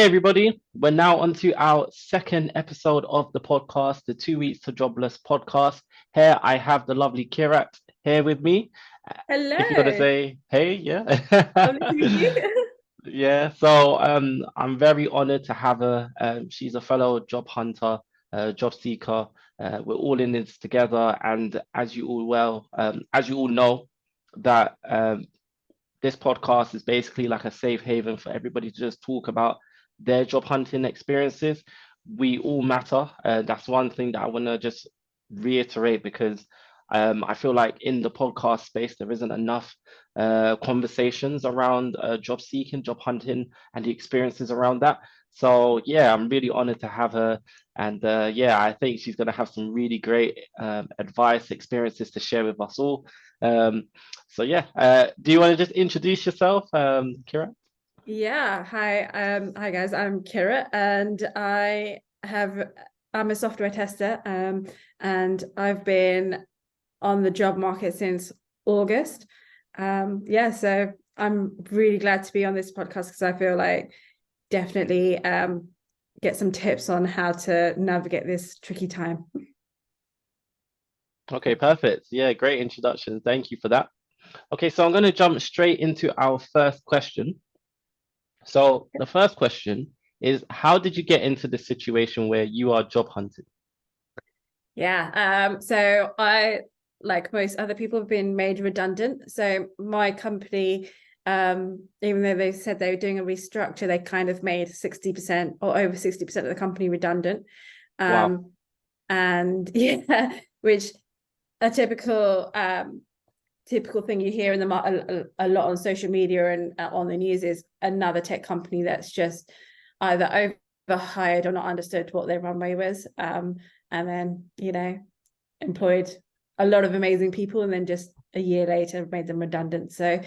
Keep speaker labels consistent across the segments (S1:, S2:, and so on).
S1: Hey everybody, we're now on to our second episode of the podcast, the 2 weeks to Jobless podcast. Here I have the lovely Kirat here with me. If you got to
S2: Hello.
S1: say hey, yeah.
S2: Lovely to meet you.
S1: Yeah, so I'm very honored to have her. She's a fellow job hunter, job seeker. We're all in this together, and as you all know, that this podcast is basically like a safe haven for everybody to just talk about their job hunting experiences. We all matter. That's one thing that I want to just reiterate because I feel like in the podcast space, there isn't enough conversations around job seeking, job hunting, and the experiences around that. So, yeah, I'm really honored to have her. And yeah, I think she's going to have some really great advice, experiences to share with us all. Um, so yeah, do you want to just introduce yourself, Kira?
S2: Yeah, hi. Hi guys. I'm Kirat, and I'm a software tester. And I've been on the job market since August. Yeah, so I'm really glad to be on this podcast because I feel like definitely get some tips on how to navigate this tricky time.
S1: Okay, perfect. Yeah, great introduction. Thank you for that. Okay, so I'm going to jump straight into our first question. So the first question is, how did you get into the situation where you are job hunting?
S2: Yeah. So I, like most other people, have been made redundant. So my company, even though they said they were doing a restructure, they kind of made 60% or over 60% of the company redundant.
S1: Wow.
S2: Um, and yeah, which a typical thing you hear in a lot on social media and on the news is another tech company that's just either overhired or not understood what their runway was. And then, employed a lot of amazing people and then just a year later made them redundant. So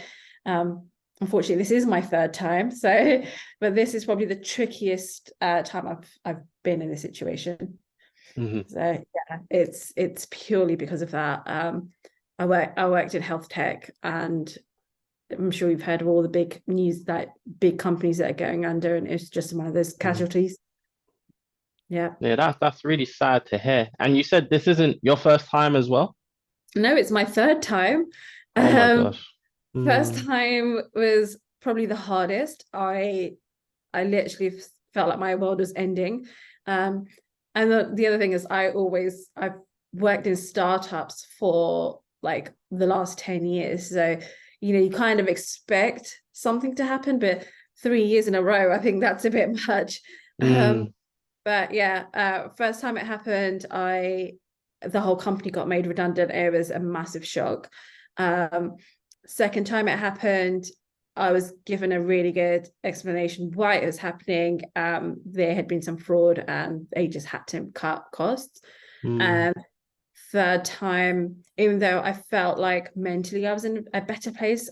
S2: unfortunately, this is my third time. So, but this is probably the trickiest time I've been in this situation.
S1: Mhm.
S2: So yeah, it's purely because of that. I worked in health tech, and I'm sure you've heard of all the big news that big companies that are going under, and it's just one of those
S1: Mhm.
S2: casualties. Yeah.
S1: Yeah, that's really sad to hear. And you said this isn't your first time as well?
S2: No, it's my third time.
S1: Oh my
S2: Um,
S1: gosh.
S2: First
S1: Mm,
S2: time was probably the hardest. I literally felt like my world was ending. Um, and the other thing is I've worked in startups for like the last 10 years. So, you kind of expect something to happen, but 3 years in a row, I think that's a bit much. Um,
S1: mm,
S2: but yeah, first time it happened, the whole company got made redundant. It was a massive shock. Um, Second time it happened, I was given a really good explanation why it was happening. There had been some fraud and they just had to cut costs.
S1: mm.
S2: And third time, even though I felt like mentally I was in a better place,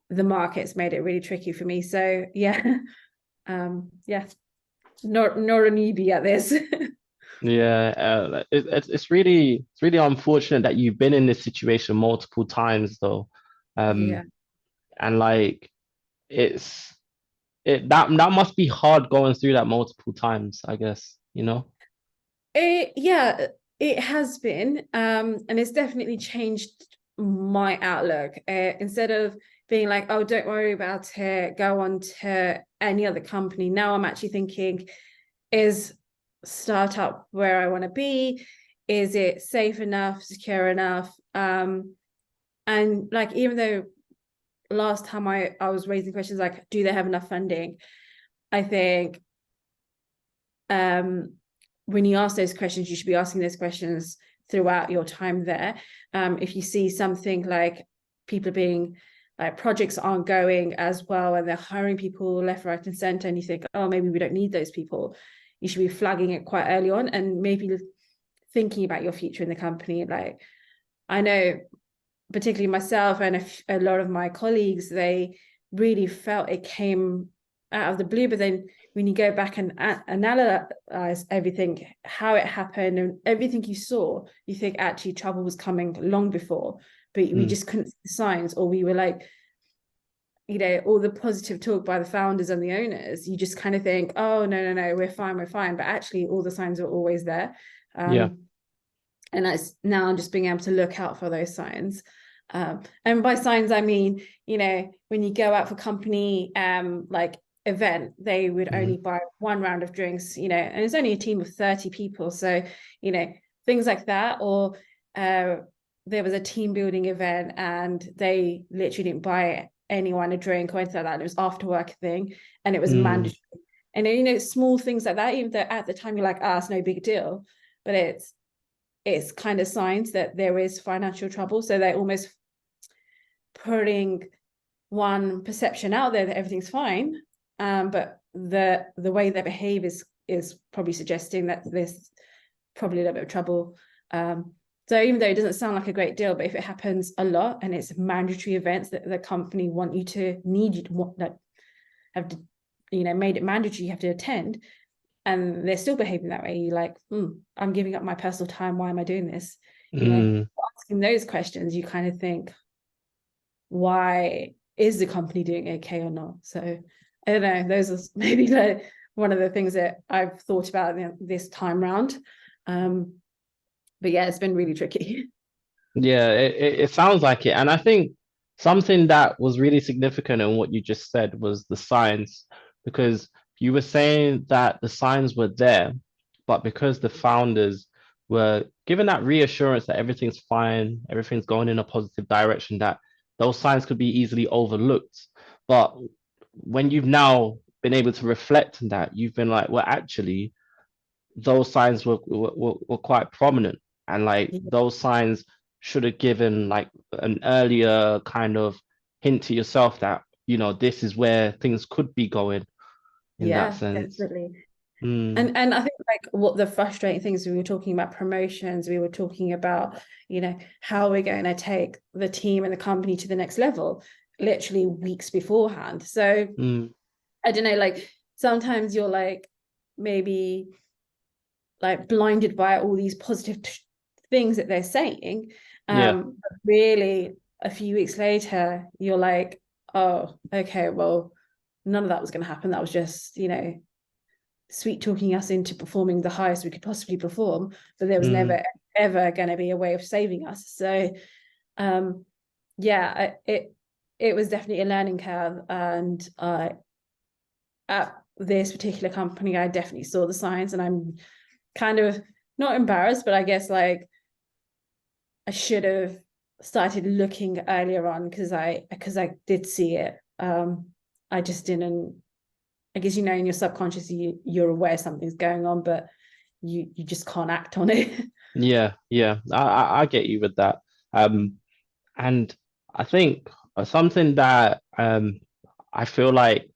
S2: the markets made it really tricky for me. So yeah, yeah, not a newbie at this.
S1: Yeah, it's really unfortunate that you've been in this situation multiple times though.
S2: Yeah.
S1: And like it's that must be hard going through that multiple times, I guess, you know?
S2: Yeah, it has been. And it's definitely changed my outlook. Instead of being like, oh, don't worry about it, go on to any other company. Now I'm actually thinking, is startup where I want to be? Is it safe enough, secure enough? And like, even though last time I was raising questions like, do they have enough funding? I think um, when you ask those questions, you should be asking those questions throughout your time there. If you see something like people being like projects aren't going as well and they're hiring people left, right, and center, and you think, oh, maybe we don't need those people, you should be flagging it quite early on and maybe thinking about your future in the company. Like, I know, particularly myself and a lot of my colleagues, they really felt it came out of the blue. But then when you go back and analyze everything, how it happened and everything you saw, you think actually trouble was coming long before, but we
S1: Mm,
S2: just couldn't see the signs, or we were like, all the positive talk by the founders and the owners, you just kind of think, oh, no, we're fine. But actually, all the signs are always there.
S1: Yeah.
S2: And that's now I'm just being able to look out for those signs. And by signs, I mean, when you go out for company like event, they would only
S1: Mhm.
S2: buy one round of drinks, and it's only a team of 30 people. So, things like that. Or there was a team building event and they literally didn't buy anyone a drink or anything like that. It was after work thing and it was
S1: Mm.
S2: mandatory. And small things like that, even though at the time you're like, it's no big deal, but it's kind of signs that there is financial trouble. So they're almost putting one perception out there that everything's fine, but the way they behave is probably suggesting that there's probably a little bit of trouble. So even though it doesn't sound like a great deal, but if it happens a lot and it's mandatory events that the company need you to that have to, made it mandatory, you have to attend, and they're still behaving that way, you're like, I'm giving up my personal time. Why am I doing this?
S1: Mm.
S2: Asking those questions, you kind of think, why is the company doing okay or not? So I don't know. Those are maybe one of the things that I've thought about this time round. But yeah, it's been really tricky.
S1: Yeah, it sounds like it. And I think something that was really significant in what you just said was the signs, because you were saying that the signs were there, but because the founders were given that reassurance that everything's fine, everything's going in a positive direction, that those signs could be easily overlooked. But when you've now been able to reflect on that, you've been like, well, actually, those signs were quite prominent, and like those signs should have given like an earlier kind of hint to yourself that this is where things could be going in that
S2: Yeah,
S1: sense.
S2: definitely.
S1: Mm.
S2: And I think like what the frustrating things, we were talking about promotions, we were talking about, how we're going to take the team and the company to the next level, literally weeks beforehand. So
S1: Mm.
S2: I don't know, like sometimes you're like maybe like blinded by all these positive things that they're saying.
S1: Yeah.
S2: But really a few weeks later, you're like, oh, okay, well, none of that was going to happen. That was just, sweet talking us into performing the highest we could possibly perform, but there was
S1: Mm.
S2: never ever going to be a way of saving us. So yeah, it was definitely a learning curve. And at this particular company, I definitely saw the signs, and I'm kind of not embarrassed, but I guess like I should have started looking earlier on because I did see it. I just didn't. I guess in your subconscious you're aware something's going on, but you just can't act on it.
S1: Yeah, yeah, I get you with that. Um, and I think something that I feel like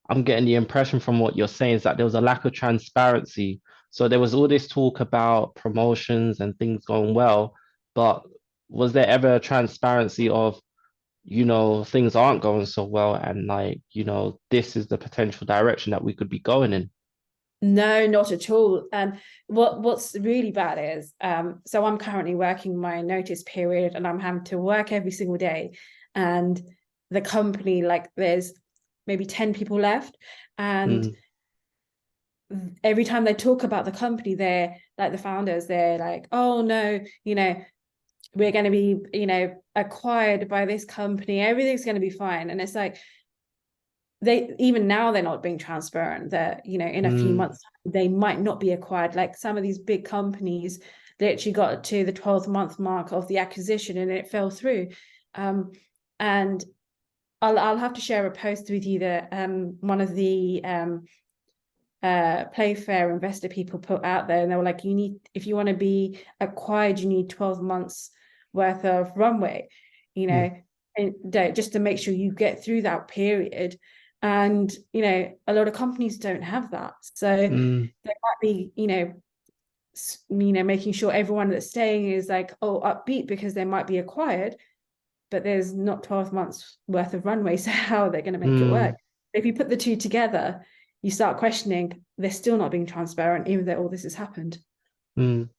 S1: I'm getting the impression from what you're saying is that there was a lack of transparency. So there was all this talk about promotions and things going well, but was there ever a transparency of, things aren't going so well and like, this is the potential direction that we could be going in?
S2: No, not at all. And what's really bad is, so I'm currently working my notice period, and I'm having to work every single day. And the company, like, there's maybe 10 people left, and
S1: Mm.
S2: every time they talk about the company, they're like, the founders, they're like, oh no, we're going to be, acquired by this company, everything's going to be fine. And it's like, they even now they're not being transparent that in a few
S1: Mm.
S2: months they might not be acquired. Like some of these big companies, they actually got to the 12th month mark of the acquisition and it fell through. And I'll have to share a post with you that one of the Playfair investor people put out there, and they were like, if you want to be acquired, you need 12 months worth of runway,
S1: Mm.
S2: and just to make sure you get through that period. And a lot of companies don't have that, so
S1: Mm.
S2: they might be making sure everyone that's staying is like, oh, upbeat because they might be acquired, but there's not 12 months worth of runway. So how are they going to make it work?
S1: Mm.
S2: If you put the two together, you start questioning, they're still not being transparent, even though all this has happened.
S1: Mm.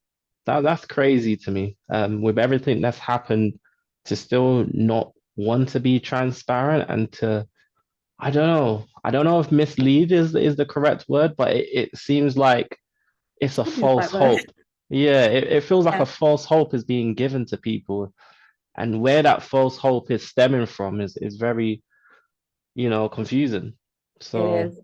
S1: That's crazy to me. With everything that's happened, to still not want to be transparent and to I don't know. I don't know if mislead is the correct word, but it seems like it's
S2: It's
S1: a
S2: probably the
S1: false
S2: right word.
S1: hope. Yeah, it feels like
S2: Yeah,
S1: a false hope is being given to people. And where that false hope is stemming from is very, confusing.
S2: it
S1: So,
S2: is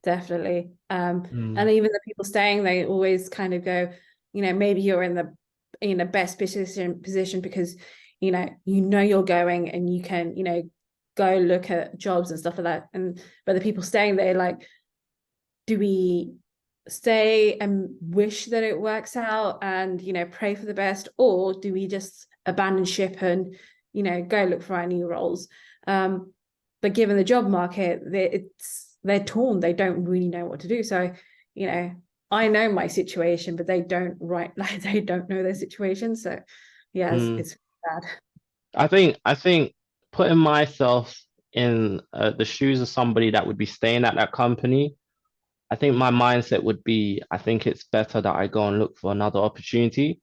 S2: definitely.
S1: mm,
S2: And even the people staying, they always kind of go, maybe you're in the best position because you know you're going and you can go look at jobs and stuff like that. And but the people staying there, like, do we stay and wish that it works out and pray for the best, or do we just abandon ship and go look for our new roles? But given the job market, they're torn, they don't really know what to do. So you know I know my situation, but they don't, right? Like, they don't know their situation. So yeah,
S1: mm.
S2: it's bad.
S1: I think putting myself in the shoes of somebody that would be staying at that company, I think my mindset would be, I think it's better that I go and look for another opportunity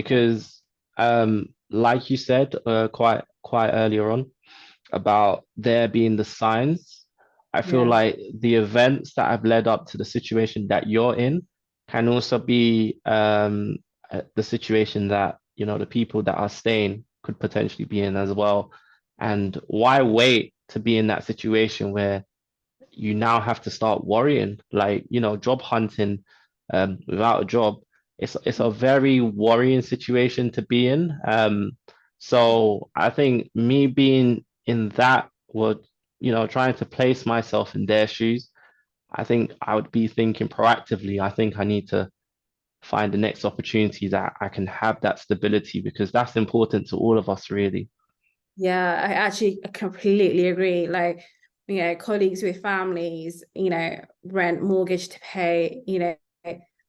S2: Yeah,
S1: because, like you said, quite earlier on about there being the signs, I feel
S2: yeah,
S1: like the events that have led up to the situation that you're in can also be the situation that, the people that are staying could potentially be in as well. And why wait to be in that situation where you now have to start worrying, like, job hunting without a job. It's a very worrying situation to be in. So I think me being in that would, trying to place myself in their shoes, I think I would be thinking proactively. I think I need to find the next opportunity that I can have that stability because that's important to all of us, really.
S2: yeah. I actually completely agree. Like, colleagues with families, rent, mortgage to pay,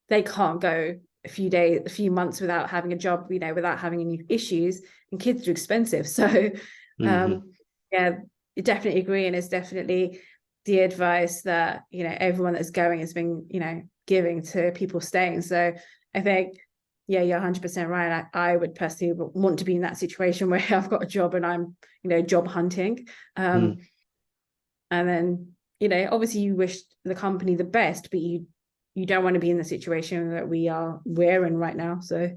S2: they can't go a few days, a few months without having a job, without having any issues. And kids are expensive. So
S1: Hmm.
S2: um yeah, I definitely agree. And it's definitely the advice that everyone that's going has been giving to people staying. So I think, yeah, you're 100% right. I would personally want to be in that situation where I've got a job and I'm job hunting.
S1: Mm.
S2: um and then obviously you wish the company the best, but you don't want to be in the situation that we're in right now. So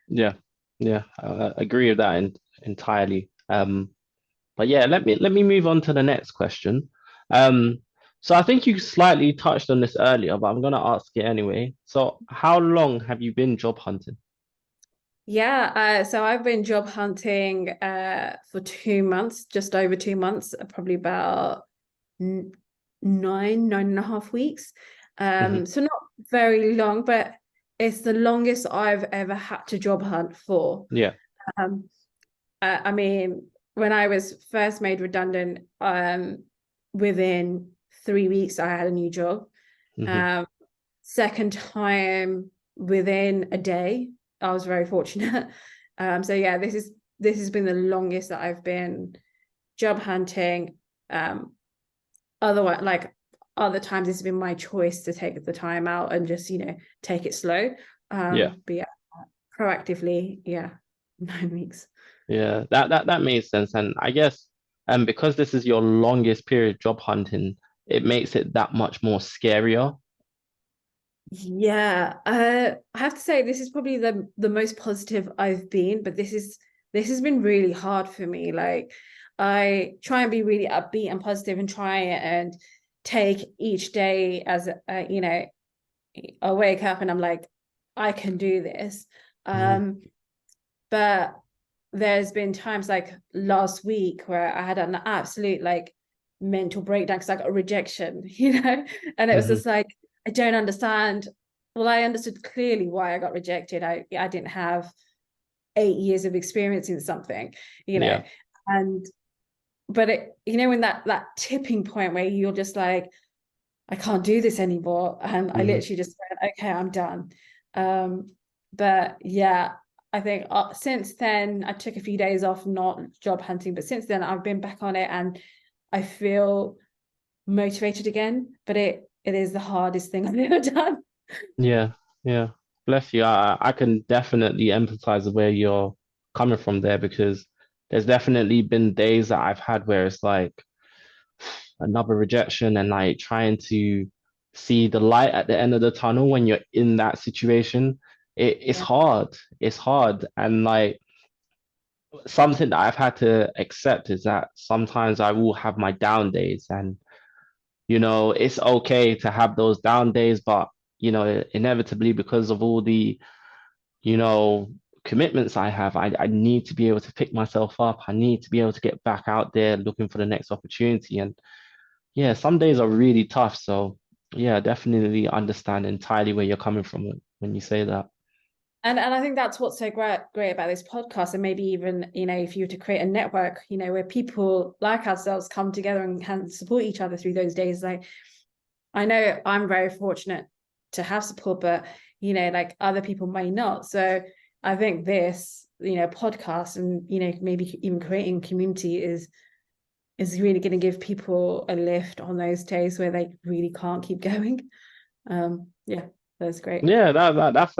S1: Yeah, yeah, I agree with that entirely. But yeah, let me move on to the next question. Um, so I think you slightly touched on this earlier, but I'm gonna ask it anyway. So how long have you been job hunting?
S2: yeah, so I've been job hunting for 2 months, just over 2 months, probably about 9.5 weeks.
S1: Hmm.
S2: So not very long, but it's the longest I've ever had to job hunt for.
S1: Yeah.
S2: Um, I mean, when I was first made redundant, within 3 weeks I had a new job.
S1: Hmm.
S2: Um, Second time within a day. I was very fortunate. So yeah, this has been the longest that I've been job hunting. Um, Otherwise, like, other times it's been my choice to take the time out and just take it slow.
S1: Yeah.
S2: But yeah, proactively, yeah, 9 weeks.
S1: Yeah. That makes sense. And I guess because this is your longest period job hunting, it makes it that much more scarier.
S2: Yeah, I have to say this is probably the most positive I've been, but this has been really hard for me. Like, I try and be really upbeat and positive and try and take each day as I wake up and I'm like, I can do this.
S1: Hmm.
S2: Um, but there's been times like last week where I had an absolute, like, mental breakdown because I got a rejection, and it was
S1: Hmm.
S2: just like, I don't understand. Well, I understood clearly why I got rejected. I didn't have 8 years of experience in something, you know,
S1: Yeah.
S2: and but when that tipping point where you're just like, I can't do this anymore. And I
S1: Hmm.
S2: literally just went, okay, I'm done. But yeah, I think since then, I took a few days off, not job hunting, but since then I've been back on it and I feel motivated again. But it is the hardest thing I've ever done.
S1: Yeah. Yeah. Bless you. I can definitely empathize with where you're coming from there because there's definitely been days that I've had where it's like, another rejection, and like trying to see the light at the end of the tunnel when you're in that situation, it's
S2: Yeah.
S1: hard. It's hard. And like something that I've had to accept is that sometimes I will have my down days, and it's okay to have those down days, but inevitably, because of all the you know, commitments I have, I need to be able to pick myself up. I need to be able to get back out there looking for the next opportunity. And yeah, some days are really tough. So yeah, definitely understand entirely where you're coming from when you say that.
S2: And I think that's what's so great about this podcast, and maybe even, if you were to create a network, where people like ourselves come together and can support each other through those days. Like, I know I'm very fortunate to have support, but like other people may not. So I think this, podcast and maybe even creating community is really going to give people a lift on those days where they really can't keep going. Yeah, that's great.
S1: Yeah, that's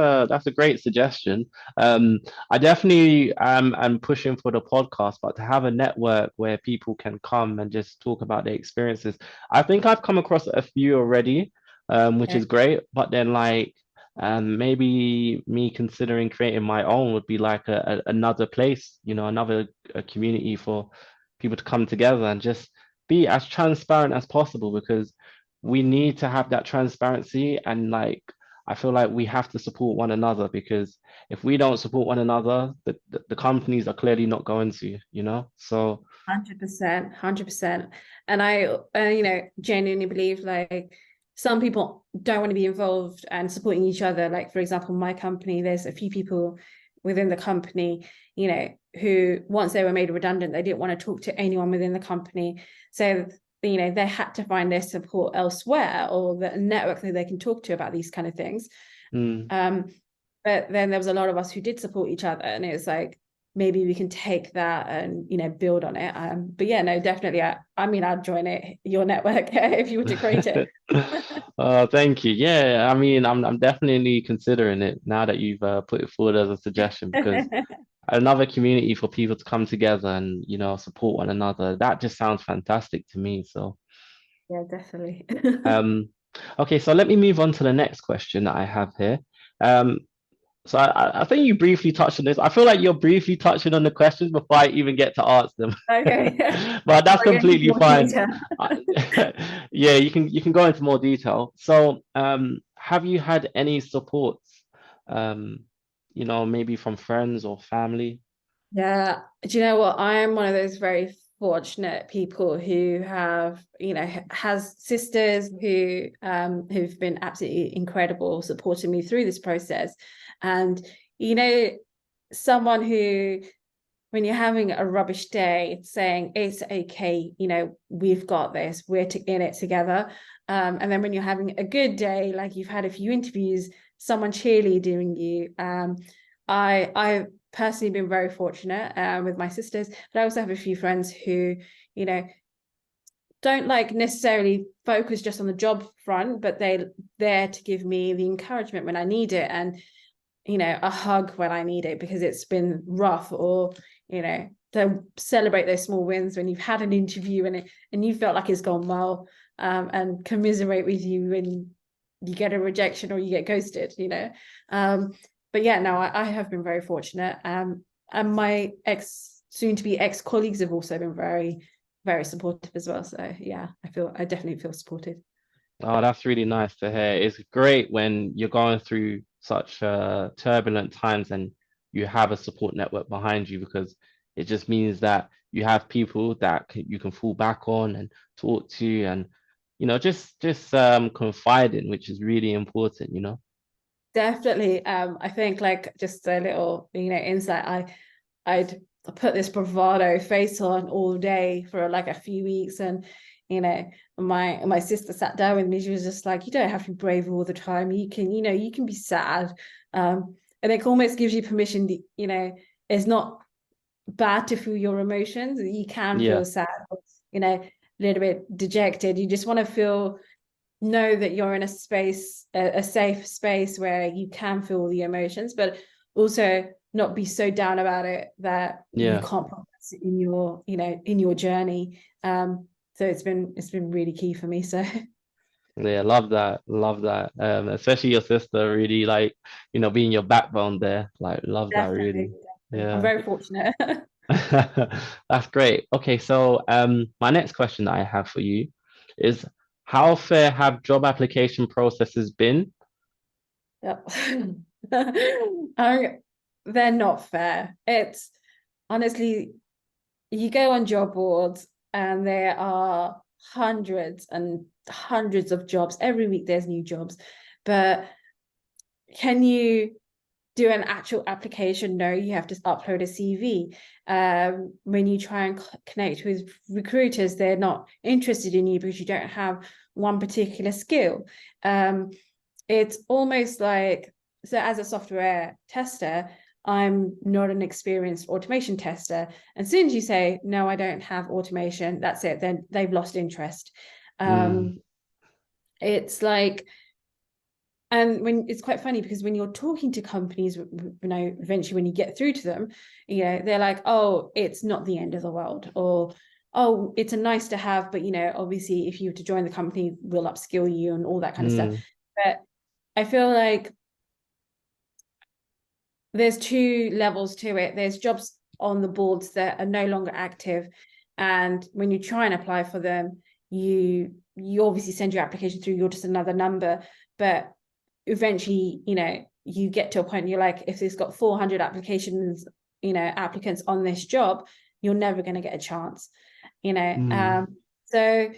S1: a great suggestion. Um, I definitely am pushing for the podcast, but to have a network where people can come and just talk about their experiences. I think I've come across a few already, which
S2: Okay.
S1: is great. But then like maybe me considering creating my own would be like another place, another community for people to come together and just be as transparent as possible, because we need to have that transparency. And like I feel like we have to support one another, because if we don't support one another, the companies are clearly not going to. So
S2: 100%, 100%. And I, genuinely believe like some people don't want to be involved and supporting each other. Like, for example, my company, there's a few people within the company, who once they were made redundant, they didn't want to talk to anyone within the company. So, they had to find their support elsewhere, or the network that they can talk to about these kind of things.
S1: mm.
S2: Um, but then there was a lot of us who did support each other, and it was like, maybe we can take that and build on it. But yeah, no, definitely. I mean, I'd join it, your network, if you were to create it.
S1: Thank you. Yeah, I mean, I'm definitely considering it now that you've put it forward as a suggestion, because another community for people to come together and support one another, that just sounds fantastic to me. So
S2: Yeah, definitely.
S1: um okay, so let me move on to the next question that I have here. Um So I think you briefly touched on this. I feel like you're briefly touching on the questions before I even get to ask them.
S2: Okay.
S1: But that's
S2: I'll go into
S1: completely
S2: more
S1: fine.
S2: detail.
S1: Yeah, you can go into more detail. So, have you had any supports, maybe from friends or family?
S2: Yeah. Do you know what? I am one of those very fortunate people who have, has sisters who've been absolutely incredible supporting me through this process. And, someone who, when you're having a rubbish day, it's saying it's okay, we've got this, we're in it together. And then when you're having a good day, like you've had a few interviews, someone cheerleading you. I've personally been very fortunate with my sisters, but I also have a few friends who, you know, don't like necessarily focus just on the job front, but they're there to give me the encouragement when I need it, and a hug when I need it because it's been rough, or to celebrate those small wins when you've had an interview and you felt like it's gone well, and commiserate with you when you get a rejection or you get ghosted. But yeah, no, I have been very fortunate, and my soon to be ex colleagues have also been very, very supportive as well. So yeah, I definitely feel supported.
S1: Oh, that's really nice to hear. It's great when you're going through such turbulent times and you have a support network behind you, because it just means that you have people that you can fall back on and talk to, and just confide in, which is really important.
S2: Definitely. I think like just a little, insight. I'd put this bravado face on all day for like a few weeks, and my sister sat down with me. She was just like, "You don't have to be brave all the time. You can be sad." And it almost gives you permission. It's not bad to feel your emotions. You can
S1: Yeah,
S2: feel sad, a little bit dejected. You just want to know that you're in a space, a safe space where you can feel the emotions, but also not be so down about it that you
S1: yeah.
S2: can't progress in your journey. So it's been really key for me. So
S1: Yeah, love that. Especially your sister really like, being your backbone there. Like, love that
S2: definitely,
S1: really.
S2: I'm
S1: Yeah.
S2: very fortunate.
S1: That's great. Okay, so my next question that I have for you is how fair have job application processes been?
S2: Yep. I, they're not fair. It's honestly, you go on job boards and there are hundreds and hundreds of jobs. Every week there's new jobs. But can you do an actual application? No, you have to upload a CV. When you try and connect with recruiters, they're not interested in you because you don't have one particular skill. It's almost like, so as a software tester, I'm not an experienced automation tester. And as soon as you say, no, I don't have automation, that's it, then they've lost interest.
S1: Mm,
S2: It's like, and when it's quite funny because when you're talking to companies, eventually when you get through to them, they're like, oh, it's not the end of the world, or oh, it's a nice to have, but obviously if you were to join the company, we'll upskill you and all that kind of stuff.
S1: mm,
S2: But I feel like there's two levels to it. There's jobs on the boards that are no longer active, and when you try and apply for them, you obviously send your application through, you're just another number. But eventually, you get to a point, you're like, if it's got 400 applications, applicants on this job, you're never going to get a chance.
S1: mm,
S2: So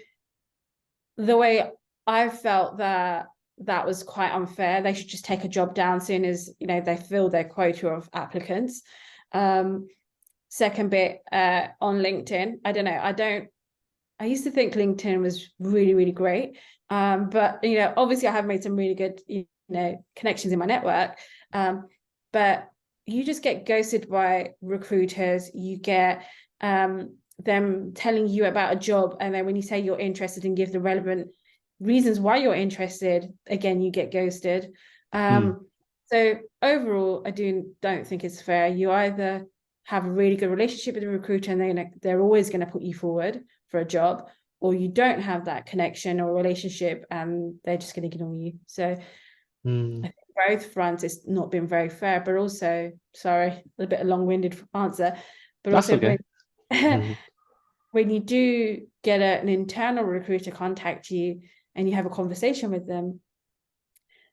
S2: the way I felt that was quite unfair. They should just take a job down as soon as they fill their quota of applicants. Second bit, on LinkedIn, I don't know. I used to think LinkedIn was really, really great. But obviously I have made some really good connections in my network. But you just get ghosted by recruiters. You get them telling you about a job, and then when you say you're interested and give the relevant reasons why you're interested, again you get ghosted.
S1: mm,
S2: So overall, I don't think it's fair. You either have a really good relationship with the recruiter and they're always going to put you forward for a job, or you don't have that connection or relationship and they're just going to ignore you. So I
S1: mm.
S2: think both fronts, it's not been very fair, but also, sorry, a bit of a long-winded answer, but
S1: That's
S2: also
S1: okay.
S2: when when you do get an internal recruiter contact you and you have a conversation with them,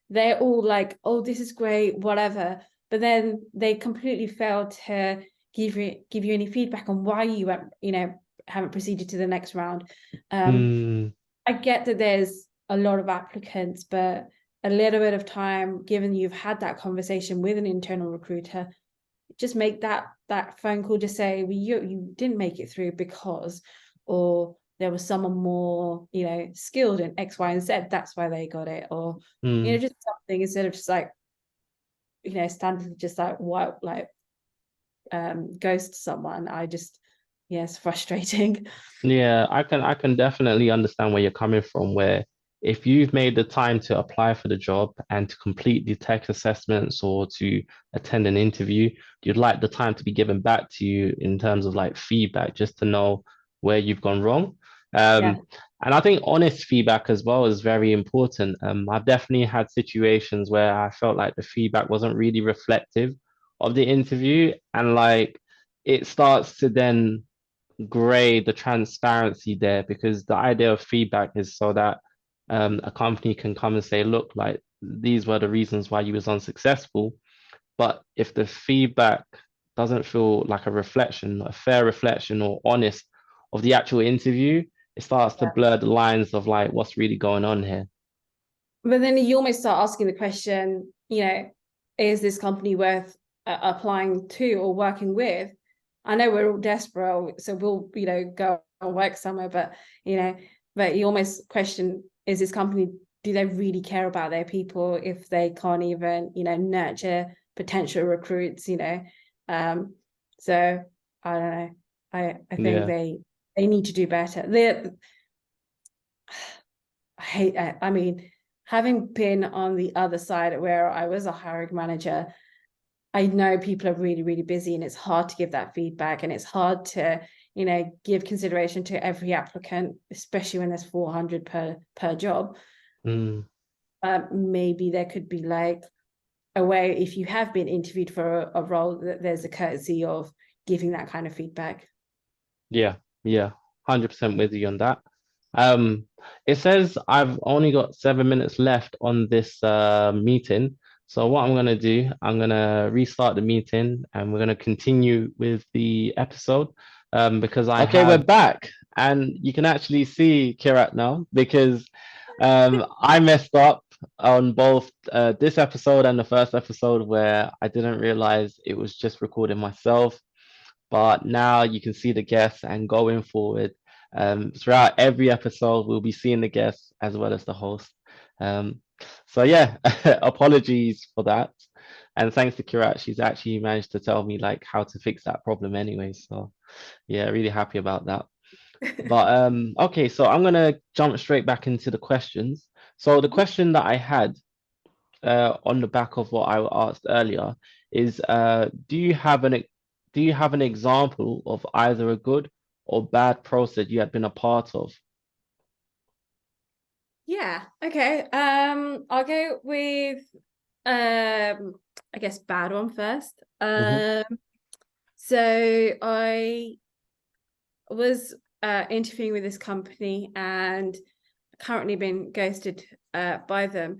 S2: they're all like, oh, this is great, whatever. But then they completely fail to give you any feedback on why you haven't proceeded to the next round.
S1: Mm,
S2: I get that there's a lot of applicants, but a little bit of time, given you've had that conversation with an internal recruiter, just make that phone call, just say, well, you didn't make it through because, or there was someone more skilled in X, Y, and Z, that's why they got it, or
S1: mm.
S2: just something, instead of just like standing just like what, like ghost someone. It's frustrating.
S1: Yeah, I can definitely understand where you're coming from, where if you've made the time to apply for the job and to complete the tech assessments or to attend an interview, you'd like the time to be given back to you in terms of like feedback, just to know where you've gone wrong.
S2: Yeah,
S1: And I think honest feedback as well is very important. I've definitely had situations where I felt like the feedback wasn't really reflective of the interview, and like it starts to then grade the transparency there, because the idea of feedback is so that a company can come and say, look, like these were the reasons why you was unsuccessful. But if the feedback doesn't feel like a reflection, a fair reflection or honest of the actual interview, it starts to
S2: yeah.
S1: blur the lines of like what's really going on here.
S2: But then you almost start asking the question, is this company worth applying to or working with? I know we're all desperate, so we'll, go and work somewhere, but, but you almost question, is this company, do they really care about their people if they can't even, nurture potential recruits, So I don't know. I think
S1: Yeah.
S2: they need to do better. I mean, having been on the other side where I was a hiring manager, I know people are really, really busy and it's hard to give that feedback, and it's hard to, give consideration to every applicant, especially when there's 400 per job. Maybe there could be like a way, if you have been interviewed for a role, that there's a courtesy of giving that kind of feedback.
S1: Yeah, 100% with you on that. It says I've only got 7 minutes left on this meeting. So what I'm gonna do, I'm gonna restart the meeting and we're gonna continue with the episode. Because we're back and you can actually see Kirat now because I messed up on both this episode and the first episode where I didn't realize it was just recording myself. But now you can see the guests, and going forward, throughout every episode, we'll be seeing the guests as well as the host. So yeah, apologies for that. And thanks to Kirat, she's actually managed to tell me like how to fix that problem anyway. So yeah, really happy about that. But okay, so I'm gonna jump straight back into the questions. So the question that I had on the back of what I asked earlier is do you have an example of either a good or bad process you had been a part of?
S2: Yeah, okay. I'll go with I guess bad one first. So I was interviewing with this company and currently been ghosted by them.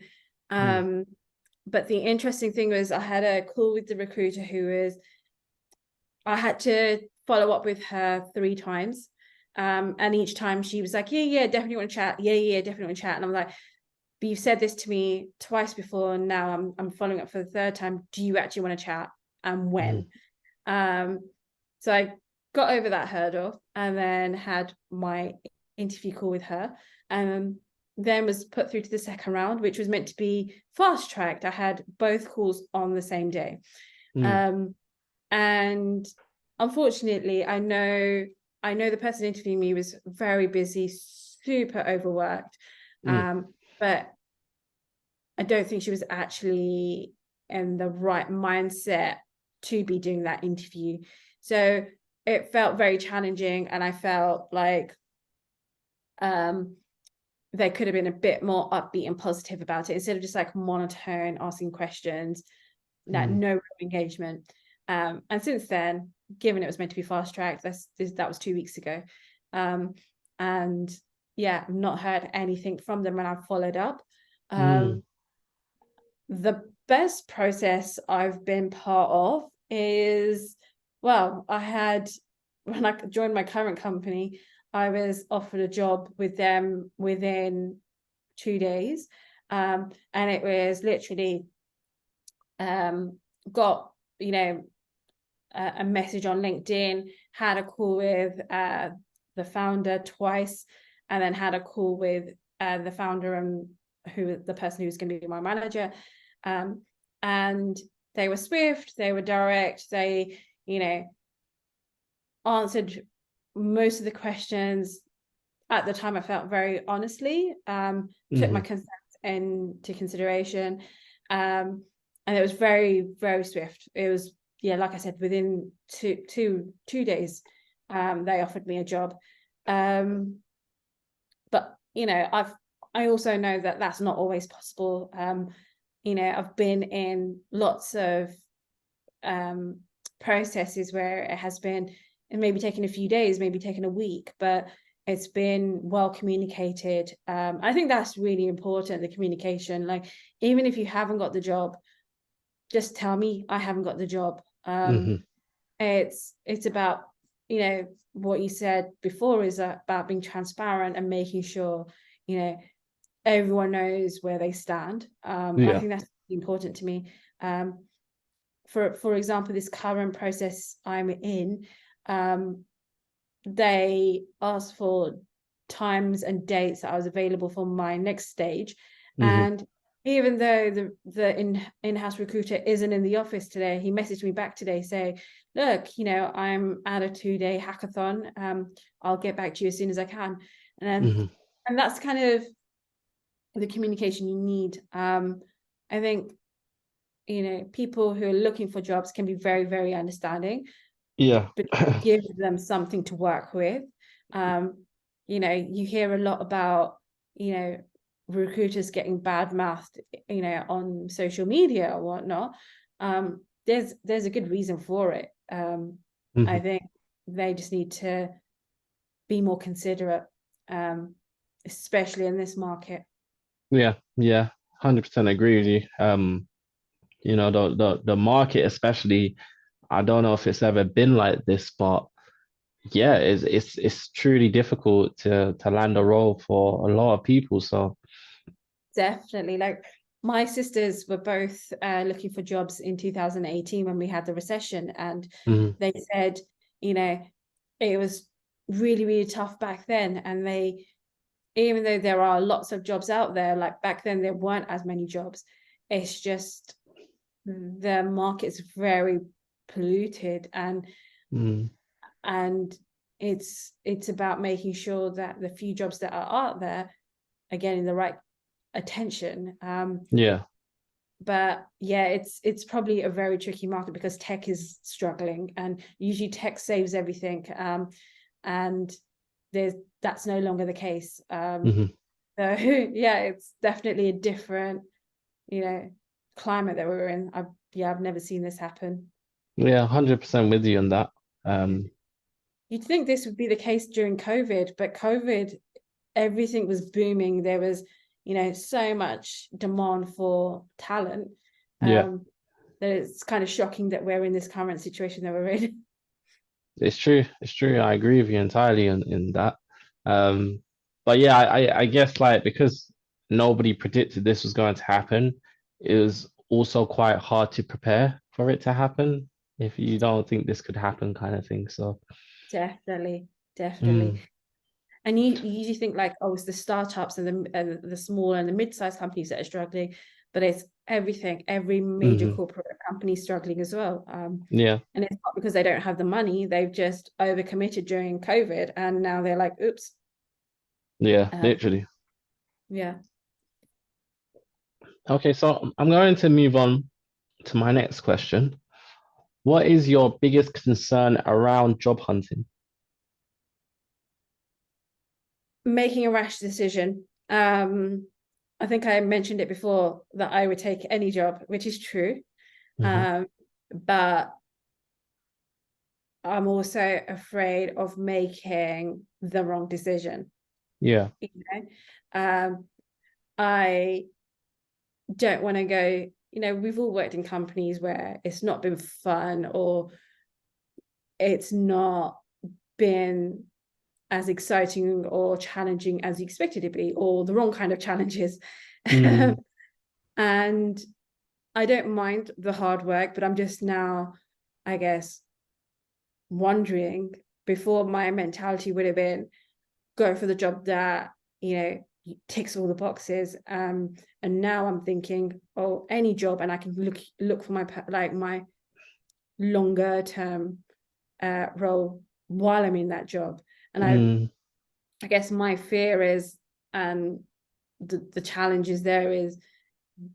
S2: But the interesting thing was I had a call with the recruiter I had to follow up with her 3 times. And each time she was like, yeah, definitely want to chat. Yeah, definitely want to chat. And I'm like, but you've said this to me twice before, and now I'm following up for the 3rd time. Do you actually want to chat? And when? So I got over that hurdle and then had my interview call with her. Then was put through to the 2nd round, which was meant to be fast tracked. I had both calls on the same day. And unfortunately, I know the person interviewing me was very busy, super overworked. But I don't think she was actually in the right mindset to be doing that interview. So it felt very challenging, and I felt like they could have been a bit more upbeat and positive about it instead of just like monotone asking questions, no real engagement. And since then, given it was meant to be fast tracked, that was 2 weeks ago. And yeah, I've not heard anything from them when I've followed up. The best process I've been part of is, well, when I joined my current company, I was offered a job with them within 2 days. And it was literally got, a message on LinkedIn, had a call with the founder twice, and then had a call with the founder and the person who's going to be my manager. And they were swift, they were direct, they, answered most of the questions. At the time, I felt very honestly, took my concerns into consideration. And it was very, very swift. It was, like I said, within two days, they offered me a job. But, I also know that that's not always possible. I've been in lots of processes where it has been, and maybe taken a few days, maybe taken a week, but it's been well communicated. I think that's really important, the communication. Like, even if you haven't got the job, just tell me I haven't got the job. It's about, what you said before is about being transparent and making sure, everyone knows where they stand. I think that's important to me. For example, this current process I'm in, they asked for times and dates that I was available for my next stage. And even though the in-house recruiter isn't in the office today, he messaged me back today saying, look, I'm at a 2-day hackathon. I'll get back to you as soon as I can. And that's kind of the communication you need. I think, people who are looking for jobs can be very, very understanding.
S1: Yeah.
S2: but give them something to work with. You hear a lot about, recruiters getting bad mouthed, on social media or whatnot. There's a good reason for it. I
S1: Mhm.
S2: think they just need to be more considerate, especially in this market.
S1: Yeah, yeah, 100% agree with you. The market especially, I don't know if it's ever been like this, but yeah, it's truly difficult to land a role for a lot of people. So,
S2: Definitely. Like my sisters were both looking for jobs in 2018 when we had the recession, and
S1: mhm,
S2: they said, you know, it was really, really tough back then. And even though there are lots of jobs out there, like back then there weren't as many jobs. It's just the market's very polluted,
S1: mm,
S2: and it's about making sure that the few jobs that are out there are getting the right attention.
S1: yeah,
S2: But yeah, it's probably a very tricky market because tech is struggling, and usually tech saves everything. And there's that's no longer the case.
S1: mhm,
S2: So yeah, it's definitely a different, climate that we're in. I've never seen this happen.
S1: yeah, 100% with you on that. Um,
S2: You'd think this would be the case during COVID, but COVID, everything was booming. There was, so much demand for talent.
S1: yeah.
S2: Um, that it's kind of shocking that we're in this current situation that we're in.
S1: It's true. It's true. I agree with you entirely in that. But yeah, I guess like because nobody predicted this was going to happen, it was also quite hard to prepare for it to happen if you don't think this could happen, kind of thing. So,
S2: Definitely, definitely.
S1: mm,
S2: And you usually think like, oh, it's the startups and the small and the mid-sized companies that are struggling, but it's everything. Every major
S1: mhm,
S2: corporate company is struggling as well.
S1: yeah,
S2: And it's not because they don't have the money; they've just overcommitted during COVID, and now they're like, oops.
S1: yeah,
S2: Um,
S1: literally.
S2: yeah.
S1: Okay, so I'm going to move on to my next question. What is your biggest concern around job hunting?
S2: Making a rash decision. I think I mentioned it before that I would take any job, which is true.
S1: Hmm.
S2: Um, but I'm also afraid of making the wrong decision.
S1: Yeah.
S2: You know, um, I don't want to go. We've all worked in companies where it's not been fun, or it's not been as exciting or challenging as you expected it to be, or the wrong kind of challenges.
S1: Mm,
S2: And I don't mind the hard work, but I'm just now, I guess, wondering. Before, my mentality would have been go for the job that, ticks all the boxes. And now I'm thinking, oh, any job, and I can look for my longer term role while I'm in that job. And
S1: mm,
S2: I guess my fear is, and the challenge is there is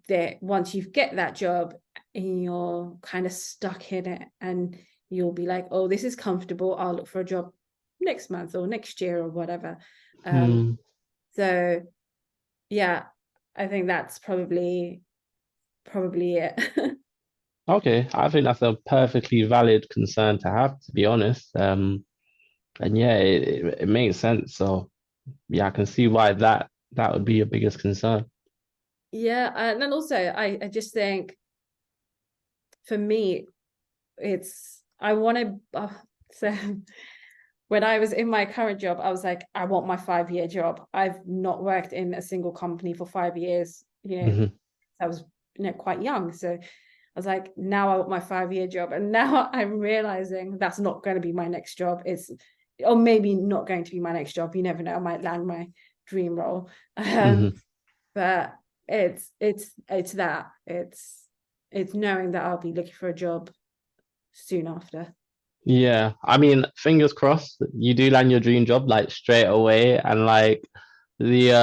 S2: that once you get that job and you're kind of stuck in it, and you'll be like, oh, this is comfortable, I'll look for a job next month or next year or whatever. um
S1: mm.
S2: so yeah, I think that's probably it.
S1: Okay, I think that's a perfectly valid concern to have, to be honest. And yeah, it makes sense. So yeah, I can see why that would be your biggest concern.
S2: Yeah, and then also I just think for me it's I want to so when I was in my current job, I was like, I want my 5-year job. I've not worked in a single company for 5 years.
S1: Hmm.
S2: I was, quite young. So I was like, now I want my 5-year job. And now I'm realizing that's not going to be my next job. Or maybe not going to be my next job. You never know. I might land my dream role.
S1: Hmm.
S2: But it's that. It's knowing that I'll be looking for a job soon after.
S1: Yeah, I mean, fingers crossed you do land your dream job like straight away, and like the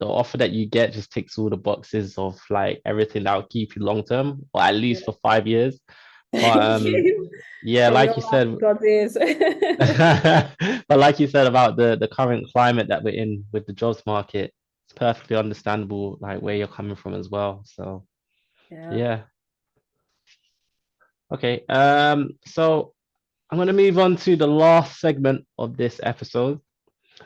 S1: offer that you get just ticks all the boxes of like everything that will keep you long term, or at least
S2: Yeah.
S1: for 5 years. But
S2: Thank you.
S1: yeah,
S2: From
S1: like
S2: your
S1: you
S2: mouth
S1: said,
S2: to God's ears.
S1: but like you said about the current climate that we're in with the jobs market, it's perfectly understandable like where you're coming from as well. So
S2: Yeah.
S1: yeah. Okay. So I'm gonna move on to the last segment of this episode.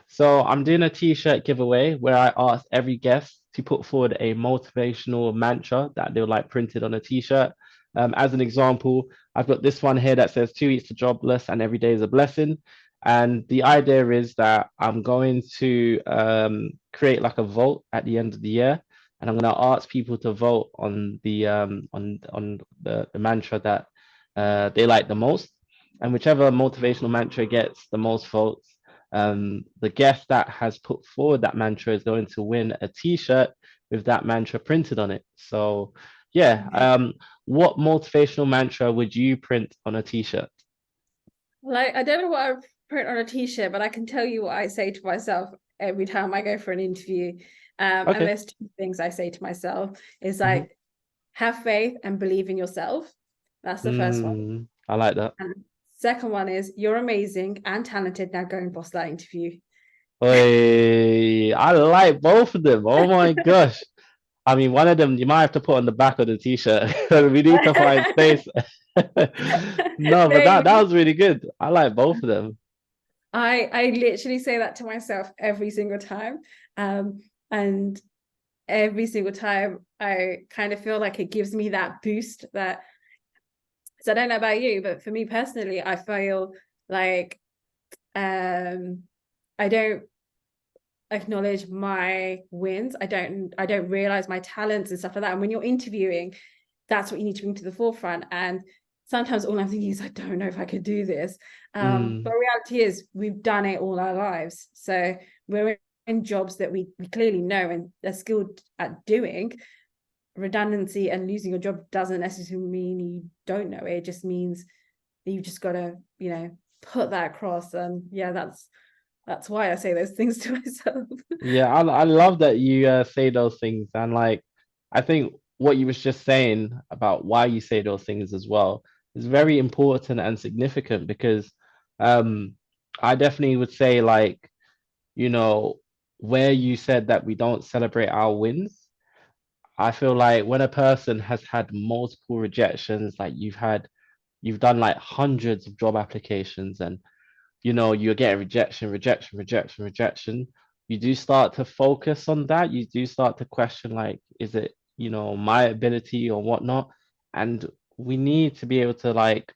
S1: So I'm doing a t-shirt giveaway where I ask every guest to put forward a motivational mantra that they would like printed on a t-shirt. As an example, I've got this one here that says 2 weeks to jobless and every day is a blessing. And the idea is that I'm going to create like a vote at the end of the year, and I'm going to ask people to vote on the mantra that they like the most. And whichever motivational mantra gets the most votes, the guest that has put forward that mantra is going to win a t-shirt with that mantra printed on it. So yeah,
S2: Okay.
S1: what motivational mantra would you print on a t-shirt?
S2: Like, I don't know what I print on a t-shirt, but I can tell you what I say to myself every time I go for an interview. And
S1: Okay.
S2: there's two things I say to myself. It's
S1: Hmm.
S2: like, have faith and believe in yourself. That's the first one.
S1: I like that.
S2: And second one is, you're amazing and talented. Now go and boss that interview.
S1: Oy, I like both of them. Oh my gosh. I mean, one of them you might have to put on the back of the t-shirt. We need to find space. No, but
S2: There you
S1: that
S2: go.
S1: was really good. I like both of them.
S2: I literally say that to myself every single time. And every single time I kind of feel like it gives me that boost that, so I don't know about you, but for me personally, I feel like I don't acknowledge my wins. I don't realize my talents and stuff like that. And when you're interviewing, that's what you need to bring to the forefront. And sometimes all I'm thinking is, I don't know if I could do this. But
S1: Mm,
S2: reality is we've done it all our lives. So we're in jobs that we clearly know and are skilled at doing. Redundancy and losing your job doesn't necessarily mean you don't know it. It just means that you've just got to, put that across. And yeah, that's why I say those things to myself.
S1: yeah, I love that you say those things, and like I think what you was just saying about why you say those things as well is very important and significant because um I definitely would say like, you know, where you said that we don't celebrate our wins, I feel like when a person has had multiple rejections, like you've done like hundreds of job applications and you're getting rejection, rejection, rejection, rejection. You do start to focus on that. You do start to question, like, is it, my ability or whatnot? And we need to be able to, like,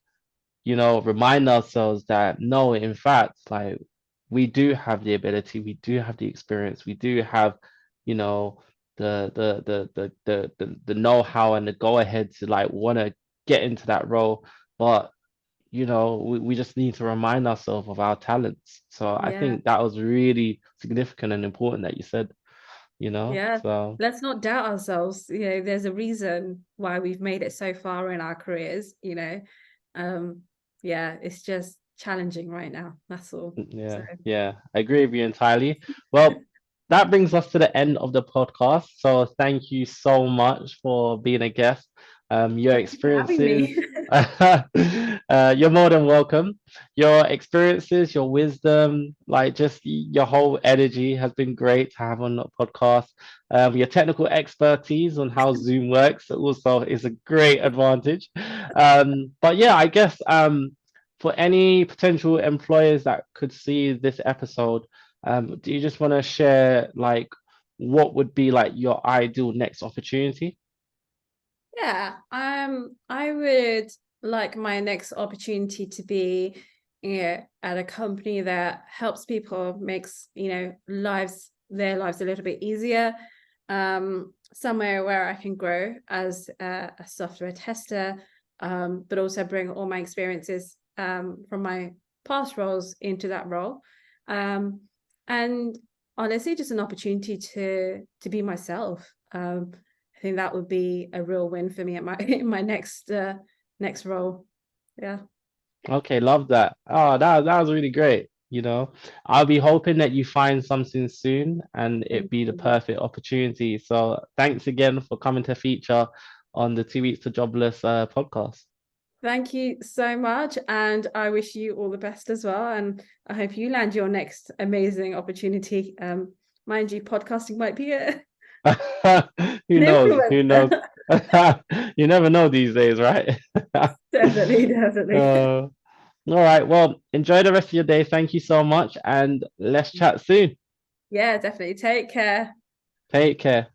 S1: remind ourselves that no, in fact, like, we do have the ability, we do have the experience, we do have, you know, the know-how and the go-ahead to like want to get into that role. But we just need to remind ourselves of our talents. So I
S2: Yeah.
S1: think that was really significant and important that you said,
S2: Yeah,
S1: so
S2: let's not doubt ourselves. There's a reason why we've made it so far in our careers. Um, yeah, it's just challenging right now. That's all. So
S1: yeah, I agree with you entirely. Well, that brings us to the end of the podcast. So thank you so much for being a guest. Your
S2: thank you for having
S1: experiences,
S2: me.
S1: you're more than welcome. Your experiences, your wisdom, like just your whole energy has been great to have on the podcast. Your technical expertise on how Zoom works also is a great advantage. But yeah, I guess for any potential employers that could see this episode, do you just want to share like what would be like your ideal next opportunity?
S2: Yeah, I would like my next opportunity to be, at a company that helps people, makes, their lives a little bit easier. Somewhere where I can grow as a software tester, but also bring all my experiences from my past roles into that role. Um, and honestly, just an opportunity to be myself. I think that would be a real win for me at my in my next role. Yeah.
S1: Okay, love that. Oh, that was really great. I'll be hoping that you find something soon and it
S2: Thank
S1: be the
S2: you.
S1: perfect opportunity. So thanks again for coming to feature on the 2 weeks to jobless podcast.
S2: Thank you so much. And I wish you all the best as well. And I hope you land your next amazing opportunity. Mind you, podcasting might be
S1: Who
S2: an
S1: knows? Who knows?
S2: influencer.
S1: You never know these days, right?
S2: Definitely, definitely.
S1: All right. Well, enjoy the rest of your day. Thank you so much, and let's chat soon.
S2: Yeah, definitely. Take care.
S1: Take care.